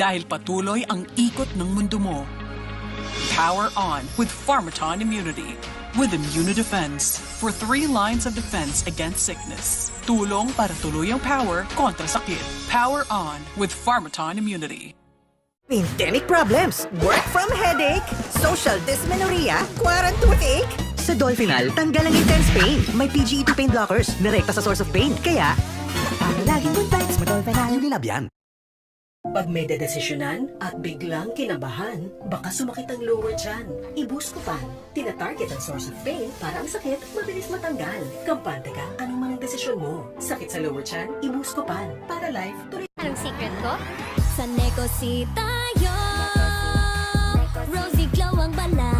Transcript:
Dahil patuloy ang ikot ng mundo mo. Power on with Pharmaton Immunity. With Immunodefense for 3 lines of defense against sickness. Tulong para tuloy ang power kontra sakit. Power on with Pharmaton Immunity. Pandemic problems, work from headache, social dysmenorrhea, quarant toothache. Sa Dolphinal, tanggal ang intense pain. May PGE2 pain blockers, direkta sa source of pain. Kaya, para laging good vibes, Dolphinal. Unilab yan. Pag may dedesisyonan at biglang kinabahan, baka sumakit ang lower tiyan. I-Buscopan. Tina-target ang source of pain para ang sakit mabilis matanggal. Kampante ka, anong man ang desisyon mo? Sakit sa lower tiyan, i-Buscopan. Para life, tuloy. Anong secret ko? Sa Negosi tayo, Rosy Glow ang bala.